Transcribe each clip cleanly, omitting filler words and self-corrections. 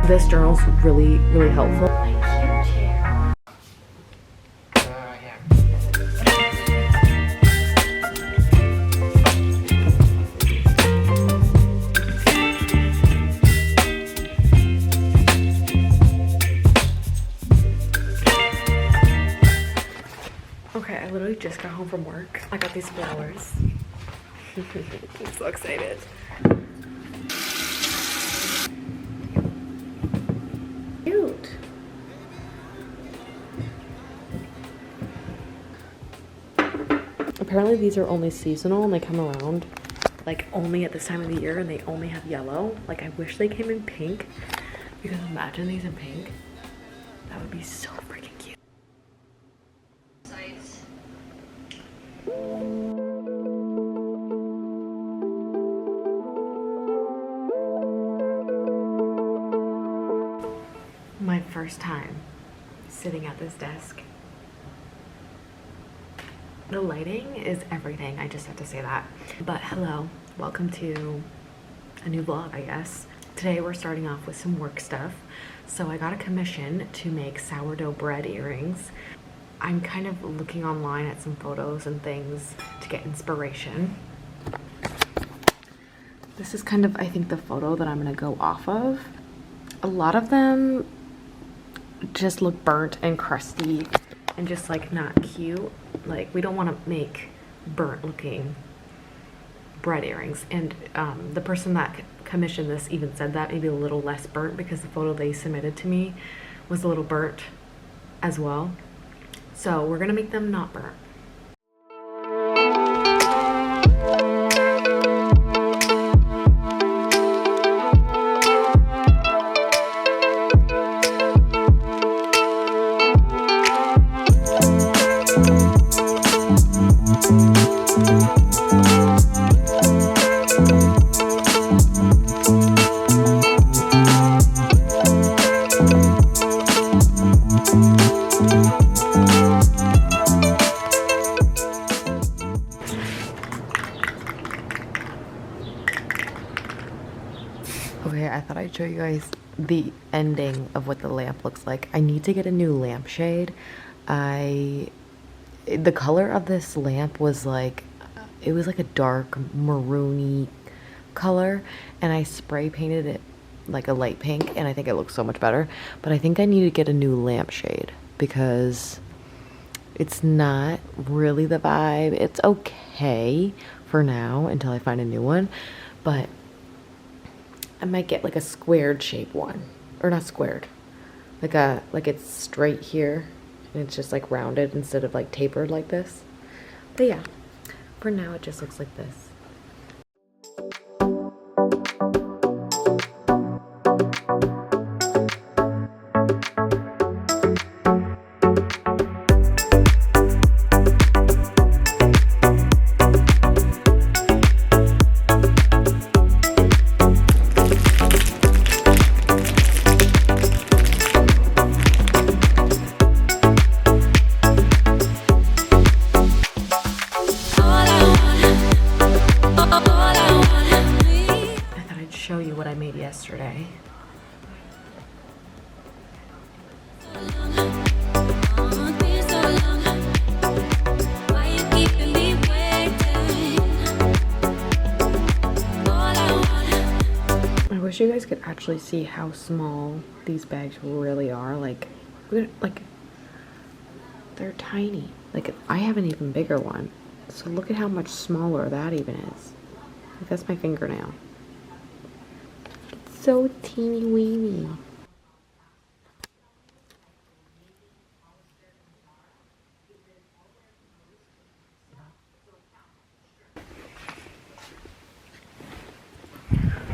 This journal's really, really helpful. Okay, I literally just got home from work. I got these flowers. I'm so excited. Cute. Apparently these are only seasonal and they come around like only at this time of the year, and they only have yellow. Like I wish they came in pink, because imagine these in pink. That would be so freaking cute. My first time sitting at this desk. The lighting is everything, I just have to say that. But hello, welcome to a new vlog, I guess. Today we're starting off with some work stuff. So I got a commission to make sourdough bread earrings. I'm kind of looking online at some photos and things to get inspiration. This is kind of, I think, the photo that I'm gonna go off of. A lot of them just look burnt and crusty and just like not cute. Like we don't want to make burnt looking bread earrings, and the person that commissioned this even said that maybe a little less burnt, because the photo they submitted to me was a little burnt as well. So we're gonna make them not burnt. Okay, I thought I'd show you guys the ending of what the lamp looks like. I need to get a new lampshade. The color of this lamp was like, it was like a dark maroony color, and I spray painted it like a light pink, and I think it looks so much better. But I think I need to get a new lampshade because it's not really the vibe. It's okay for now until I find a new one, but I might get like a squared shape one, or not squared, like it's straight here and it's just like rounded instead of like tapered like this. But yeah, for now it just looks like this. Show you what I made yesterday. I wish you guys could actually see how small these bags really are. Like they're tiny. Like I have an even bigger one. So look at how much smaller that even is. Like that's my fingernail. So teeny weeny.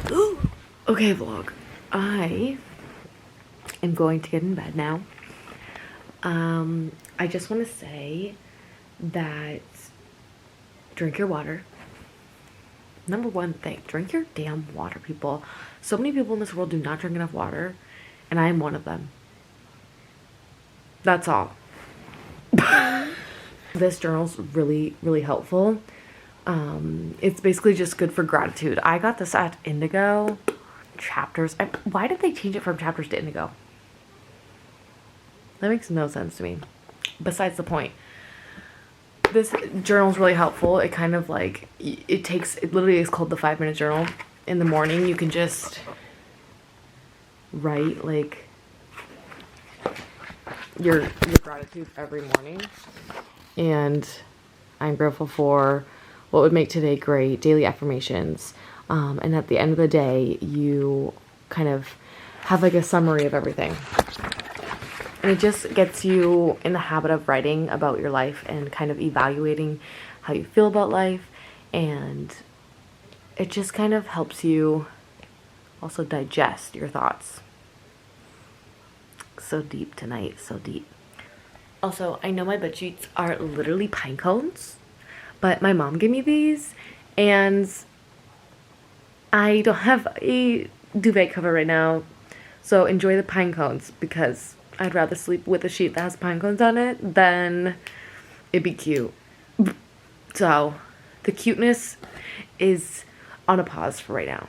Ooh. Okay, vlog. I am going to get in bed now. I just want to say that drink your water. Number one thing, drink your damn water, people. So many people in this world do not drink enough water, and I am one of them. That's all. This journal's really, really helpful. It's basically just good for gratitude. I got this at Indigo. chapters. Why did they change it from chapters to indigo? That makes no sense to me. Besides the point. This journal is really helpful. It kind of like, it literally is called the 5-minute journal. In the morning, you can just write like your gratitude every morning. And I'm grateful for what would make today great, daily affirmations. And at the end of the day, you kind of have like a summary of everything. And it just gets you in the habit of writing about your life and kind of evaluating how you feel about life. And it just kind of helps you also digest your thoughts. So deep tonight, so deep. Also, I know my bed sheets are literally pine cones, but my mom gave me these, and I don't have a duvet cover right now. So enjoy the pine cones, because I'd rather sleep with a sheet that has pine cones on it than it'd be cute. So the cuteness is on a pause for right now.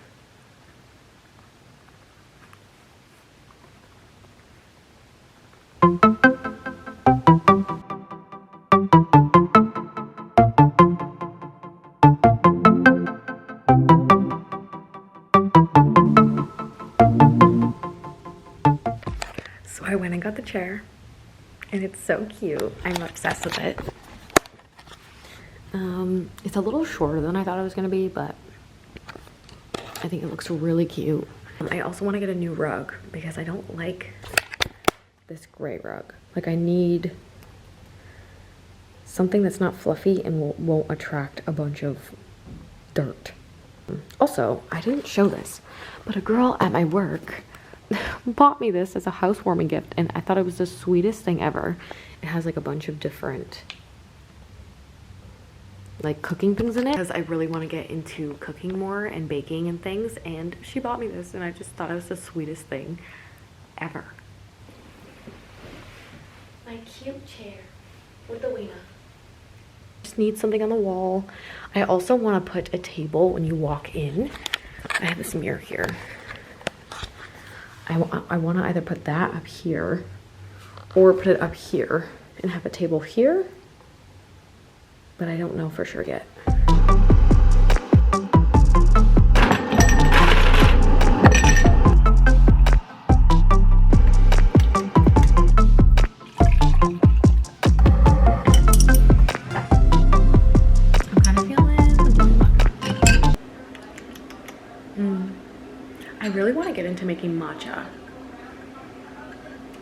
So I went and got the chair, and it's so cute. I'm obsessed with it. It's a little shorter than I thought it was gonna be, but I think it looks really cute. I also want to get a new rug because I don't like this gray rug. Like, I need something that's not fluffy and won't attract a bunch of dirt. Also, I didn't show this, but a girl at my work bought me this as a housewarming gift, and I thought it was the sweetest thing ever. It has like a bunch of different like cooking things in it, because I really want to get into cooking more and baking and things, and she bought me this, and I just thought it was the sweetest thing ever. My cute chair with the wiener. Just need something on the wall. I also want to put a table when you walk in. I have this mirror here. I want to either put that up here or put it up here and have a table here, but I don't know for sure yet. I really want to get into making matcha.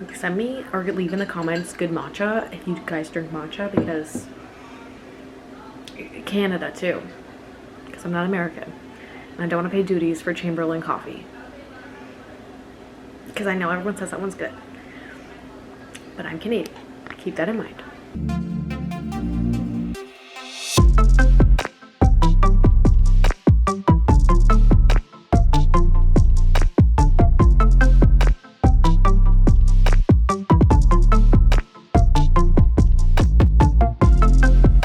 Like, send me or leave in the comments good matcha if you guys drink matcha, because Canada too, because I'm not American and I don't want to pay duties for Chamberlain coffee, because I know everyone says that one's good, but I'm Canadian. Keep that in mind.